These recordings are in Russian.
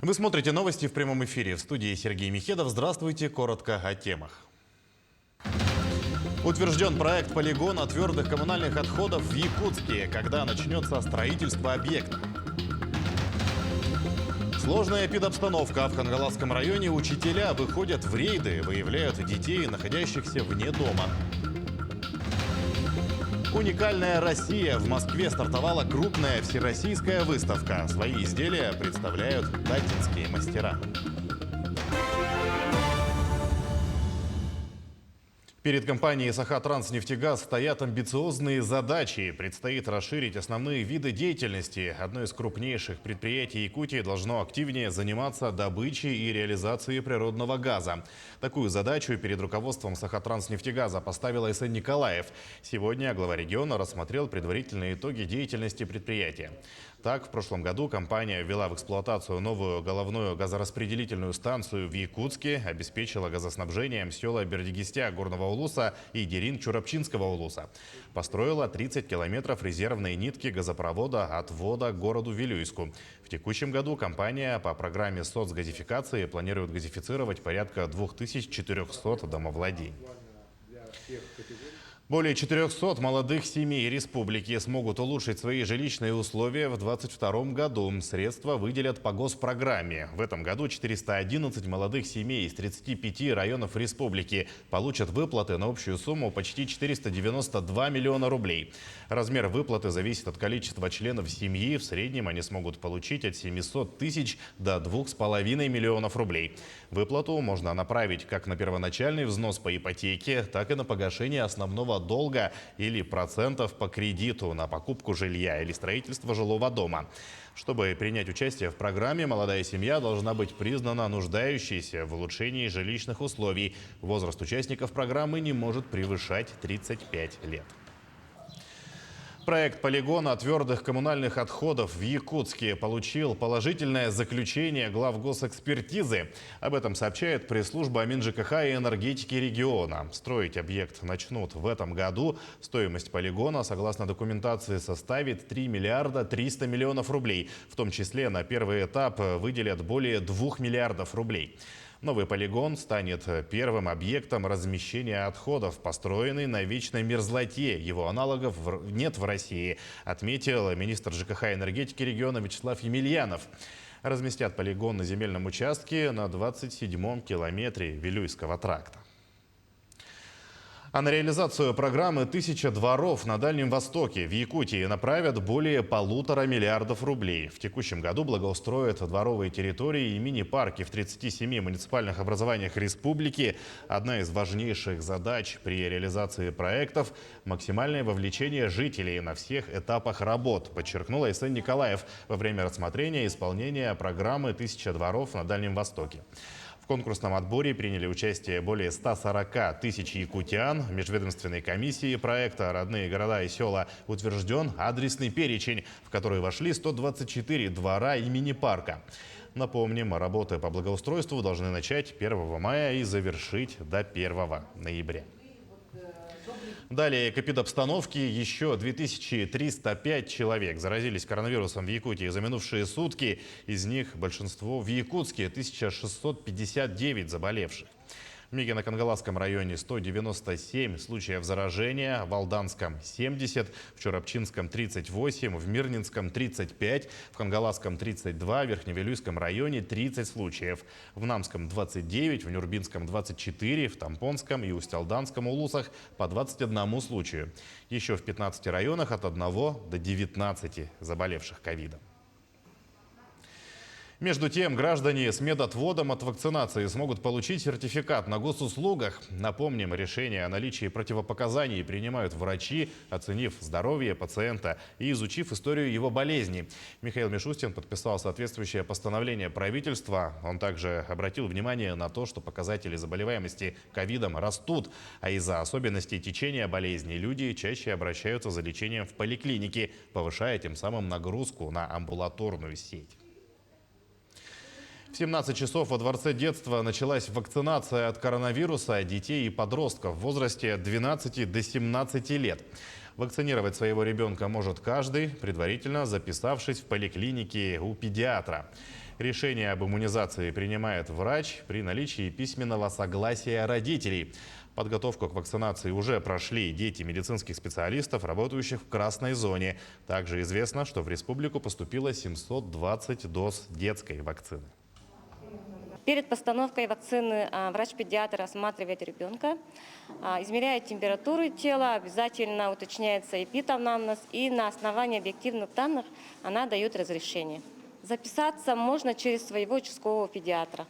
Вы смотрите новости в прямом эфире. В студии Сергей Михедов. Здравствуйте. Коротко о темах. Утвержден проект полигона твердых коммунальных отходов в Якутске. Когда начнется строительство объекта? Сложная эпидобстановка. В Хангаласском районе учителя выходят в рейды, выявляют детей, находящихся вне дома. Уникальная Россия. В Москве стартовала крупная всероссийская выставка. Свои изделия представляют датинские мастера. Перед компанией «Сахатранснефтегаз» стоят амбициозные задачи. Предстоит расширить основные виды деятельности. Одно из крупнейших предприятий Якутии должно активнее заниматься добычей и реализацией природного газа. Такую задачу перед руководством «Сахатранснефтегаза» поставил Айсен Николаев. Сегодня глава региона рассмотрел предварительные итоги деятельности предприятия. Так, в прошлом году компания ввела в эксплуатацию новую головную газораспределительную станцию в Якутске, обеспечила газоснабжением села Бердигистя Горного Улуса и Дерин Чурапчинского Улуса. Построила 30 километров резервной нитки газопровода от Вода к городу Вилюйску. В текущем году компания по программе соцгазификации планирует газифицировать порядка 2400 домовладений. Более 400 молодых семей республики смогут улучшить свои жилищные условия в 2022 году. Средства выделят по госпрограмме. В этом году 411 молодых семей из 35 районов республики получат выплаты на общую сумму почти 492 миллиона рублей. Размер выплаты зависит от количества членов семьи. В среднем они смогут получить от 700 тысяч до 2,5 миллионов рублей. Выплату можно направить как на первоначальный взнос по ипотеке, так и на погашение основного долга или процентов по кредиту на покупку жилья или строительство жилого дома. Чтобы принять участие в программе, молодая семья должна быть признана нуждающейся в улучшении жилищных условий. Возраст участников программы не может превышать 35 лет. Проект полигона твердых коммунальных отходов в Якутске получил положительное заключение главгосэкспертизы. Об этом сообщает пресс-служба МинЖКХ и энергетики региона. Строить объект начнут в этом году. Стоимость полигона, согласно документации, составит 3 миллиарда 300 миллионов рублей. В том числе на первый этап выделят более 2 миллиардов рублей. Новый полигон станет первым объектом размещения отходов, построенный на вечной мерзлоте. Его аналогов нет в России, отметил министр ЖКХ и энергетики региона Вячеслав Емельянов. Разместят полигон на земельном участке на 27-м километре Вилюйского тракта. А на реализацию программы «1000 дворов» на Дальнем Востоке в Якутии направят более 1,5 миллиарда рублей. В текущем году благоустроят дворовые территории и мини-парки в 37 муниципальных образованиях республики. Одна из важнейших задач при реализации проектов – максимальное вовлечение жителей на всех этапах работ, подчеркнул Айсен Николаев во время рассмотрения исполнения программы «1000 дворов» на Дальнем Востоке. В конкурсном отборе приняли участие более 140 тысяч якутян. В межведомственной комиссии проекта «Родные города и села» утвержден адресный перечень, в который вошли 124 двора и мини-парка. Напомним, работы по благоустройству должны начать 1 мая и завершить до 1 ноября. Далее к эпидобстановке. Еще 2305 человек заразились коронавирусом в Якутии за минувшие сутки. Из них большинство в Якутске, 1659 заболевших. В Мегино-Кангаласском районе 197 случаев заражения, в Алданском 70, в Чурапчинском 38, в Мирнинском 35, в Хангаласском 32, в Верхневилюйском районе 30 случаев, в Намском 29, в Нюрбинском 24, в Тампонском и Усть-Алданском улусах по 21 случаю. Еще в 15 районах от 1 до 19 заболевших ковидом. Между тем, граждане с медотводом от вакцинации смогут получить сертификат на госуслугах. Напомним, решение о наличии противопоказаний принимают врачи, оценив здоровье пациента и изучив историю его болезни. Михаил Мишустин подписал соответствующее постановление правительства. Он также обратил внимание на то, что показатели заболеваемости ковидом растут, а из-за особенностей течения болезни люди чаще обращаются за лечением в поликлинике, повышая тем самым нагрузку на амбулаторную сеть. В 17 часов во Дворце детства началась вакцинация от коронавируса детей и подростков в возрасте от 12 до 17 лет. Вакцинировать своего ребенка может каждый, предварительно записавшись в поликлинике у педиатра. Решение об иммунизации принимает врач при наличии письменного согласия родителей. Подготовку к вакцинации уже прошли дети медицинских специалистов, работающих в красной зоне. Также известно, что в республику поступило 720 доз детской вакцины. Перед постановкой вакцины врач-педиатр осматривает ребенка, измеряет температуру тела, обязательно уточняется эпитанамнез, и на основании объективных данных она дает разрешение. Записаться можно через своего участкового педиатра.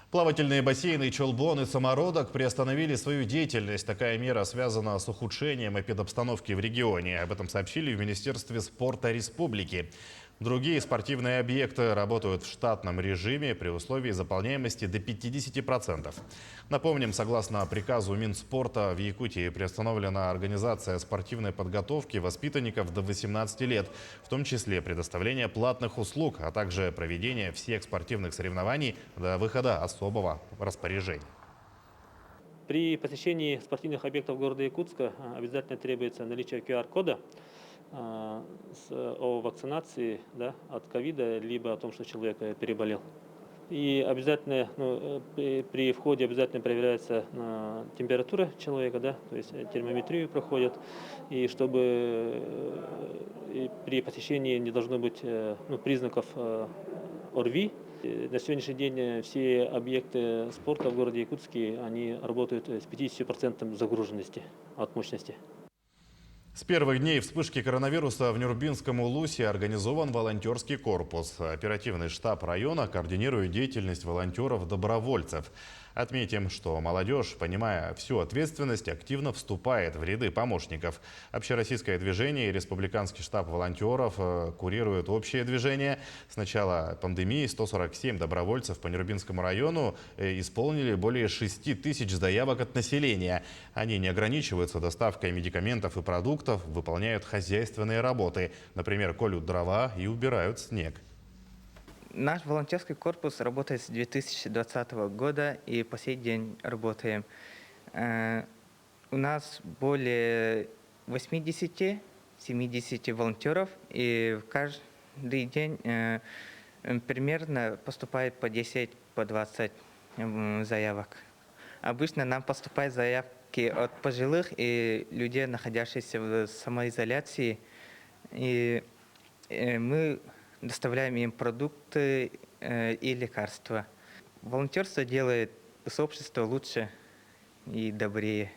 Плавательные бассейны Чолбон и Самородок приостановили свою деятельность. Такая мера связана с ухудшением эпидобстановки в регионе. Об этом сообщили в Министерстве спорта республики. Другие спортивные объекты работают в штатном режиме при условии заполняемости до 50%. Напомним, согласно приказу Минспорта, в Якутии приостановлена организация спортивной подготовки воспитанников до 18 лет, в том числе предоставление платных услуг, а также проведение всех спортивных соревнований до выхода особого распоряжения. При посещении спортивных объектов города Якутска обязательно требуется наличие QR-кода о вакцинации, да, от ковида, либо о том, что человек переболел. И обязательно при входе обязательно проверяется температура человека, да, то есть термометрию проходят, и чтобы при посещении не должно быть признаков ОРВИ. На сегодняшний день все объекты спорта в городе Якутске, они работают с 50% загруженности от мощности. С первых дней вспышки коронавируса в Нюрбинском Улусе организован волонтерский корпус. Оперативный штаб района координирует деятельность волонтеров-добровольцев. Отметим, что молодежь, понимая всю ответственность, активно вступает в ряды помощников. Общероссийское движение и республиканский штаб волонтеров курируют общее движение. С начала пандемии 147 добровольцев по Нюрбинскому району исполнили более 6 тысяч заявок от населения. Они не ограничиваются доставкой медикаментов и продуктов, выполняют хозяйственные работы. Например, колют дрова и убирают снег. Наш волонтерский корпус работает с 2020 года и по сей день работаем. У нас более 80-70 волонтеров, и каждый день примерно поступает по 10-20 заявок. Обычно нам поступают заявки от пожилых и людей, находящихся в самоизоляции. И мы доставляем им продукты и лекарства. Волонтерство делает сообщество лучше и добрее.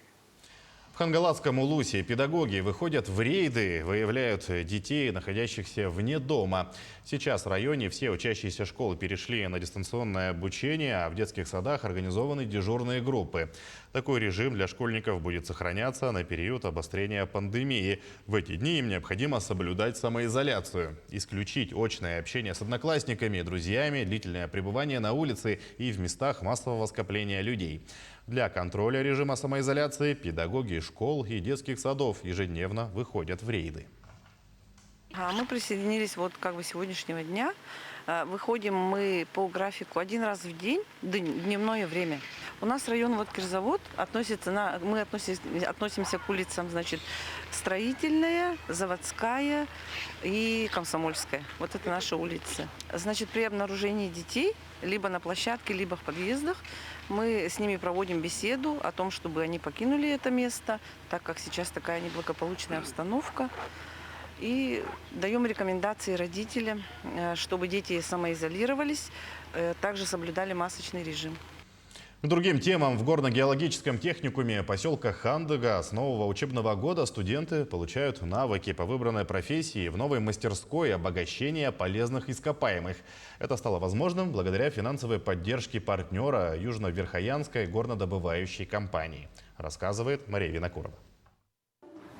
В Хангалатском Улусе педагоги выходят в рейды, выявляют детей, находящихся вне дома. Сейчас в районе все учащиеся школы перешли на дистанционное обучение, а в детских садах организованы дежурные группы. Такой режим для школьников будет сохраняться на период обострения пандемии. В эти дни им необходимо соблюдать самоизоляцию, исключить очное общение с одноклассниками, друзьями, длительное пребывание на улице и в местах массового скопления людей. Для контроля режима самоизоляции педагоги школ и детских садов ежедневно выходят в рейды. Мы присоединились сегодняшнего дня. Выходим мы по графику один раз в день, дневное время. У нас район Кирзавод мы относимся к улицам, Строительная, Заводская и Комсомольская. Вот это наши улицы. При обнаружении детей либо на площадке, либо в подъездах мы с ними проводим беседу о том, чтобы они покинули это место, так как сейчас такая неблагополучная обстановка. И даем рекомендации родителям, чтобы дети самоизолировались, также соблюдали масочный режим. К другим темам. В горно-геологическом техникуме поселка Хандыга с нового учебного года студенты получают навыки по выбранной профессии в новой мастерской обогащения полезных ископаемых. Это стало возможным благодаря финансовой поддержке партнера Южно-Верхоянской горнодобывающей компании, рассказывает Мария Винокурова.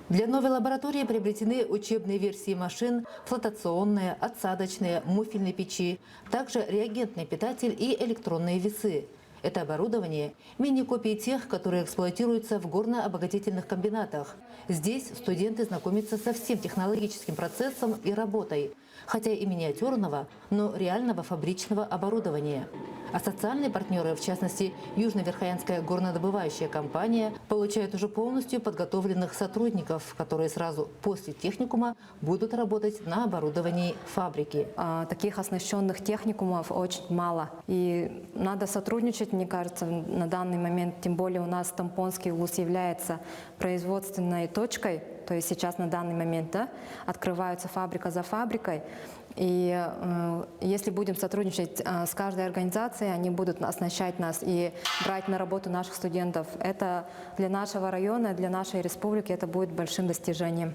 Для новой лаборатории приобретены учебные версии машин, флотационные, отсадочные, муфельные печи, также реагентный питатель и электронные весы. Это оборудование – мини-копии тех, которые эксплуатируются в горно-обогатительных комбинатах. Здесь студенты знакомятся со всем технологическим процессом и работой, хотя и миниатюрного, но реального фабричного оборудования. А социальные партнеры, в частности, Южно-Верхоянская горнодобывающая компания, получают уже полностью подготовленных сотрудников, которые сразу после техникума будут работать на оборудовании фабрики. Таких оснащенных техникумов очень мало. И надо сотрудничать, мне кажется, на данный момент. Тем более у нас Тампонский улус является производственной точкой. То есть сейчас на данный момент, да, открывается фабрика за фабрикой. И если будем сотрудничать с каждой организацией, они будут оснащать нас и брать на работу наших студентов. Это для нашего района, для нашей республики это будет большим достижением.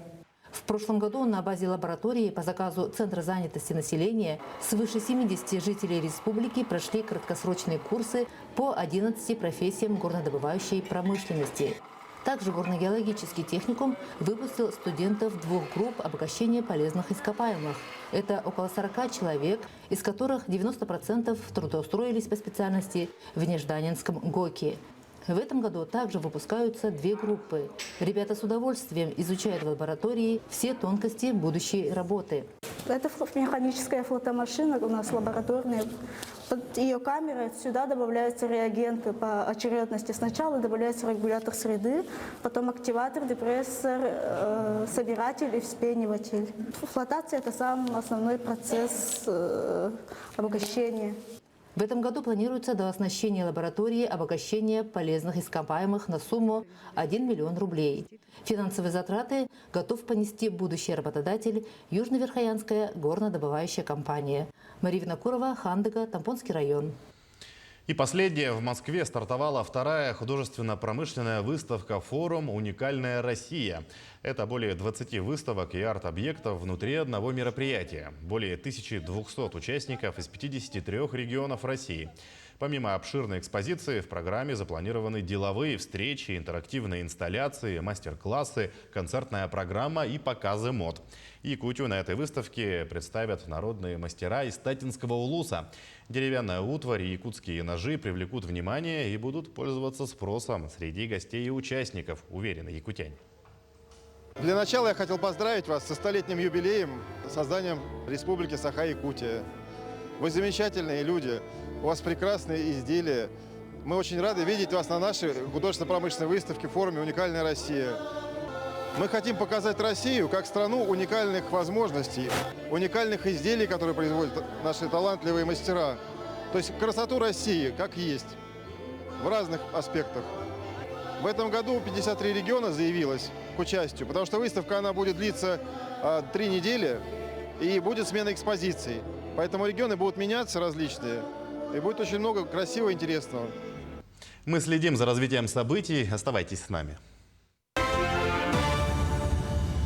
В прошлом году на базе лаборатории по заказу Центра занятости населения свыше 70 жителей республики прошли краткосрочные курсы по 11 профессиям горнодобывающей промышленности. Также горно-геологический техникум выпустил студентов 2 групп обогащения полезных ископаемых. Это около 40 человек, из которых 90% трудоустроились по специальности в Нежданинском ГОКе. В этом году также выпускаются 2 группы. Ребята с удовольствием изучают в лаборатории все тонкости будущей работы. Это механическая флотомашина у нас лабораторная. Под ее камерой сюда добавляются реагенты по очередности. Сначала добавляется регулятор среды, потом активатор, депрессор, собиратель и вспениватель. Флотация – это самый основной процесс обогащения. В этом году планируется дооснащение лаборатории обогащения полезных ископаемых на сумму 1 миллион рублей. Финансовые затраты готов понести будущий работодатель Южно-Верхоянская горнодобывающая компания. Мария Винокурова, Хандыга, Тампонский район. И последнее. В Москве стартовала 2-я художественно-промышленная выставка «Форум. Уникальная Россия». Это более 20 выставок и арт-объектов внутри одного мероприятия. Более 1200 участников из 53 регионов России. Помимо обширной экспозиции, в программе запланированы деловые встречи, интерактивные инсталляции, мастер-классы, концертная программа и показы мод. Якутию на этой выставке представят народные мастера из Татинского улуса. Деревянная утварь и якутские ножи привлекут внимание и будут пользоваться спросом среди гостей и участников, уверены якутяне. Для начала я хотел поздравить вас со 100-летним юбилеем, созданием Республики Саха-Якутия. Вы замечательные люди, у вас прекрасные изделия. Мы очень рады видеть вас на нашей художественно-промышленной выставке в форуме «Уникальная Россия». Мы хотим показать Россию как страну уникальных возможностей, уникальных изделий, которые производят наши талантливые мастера. То есть красоту России как есть, в разных аспектах. В этом году 53 региона заявилось к участию, потому что выставка она будет длиться 3 недели и будет смена экспозиций. Поэтому регионы будут меняться различные, и будет очень много красивого и интересного. Мы следим за развитием событий. Оставайтесь с нами.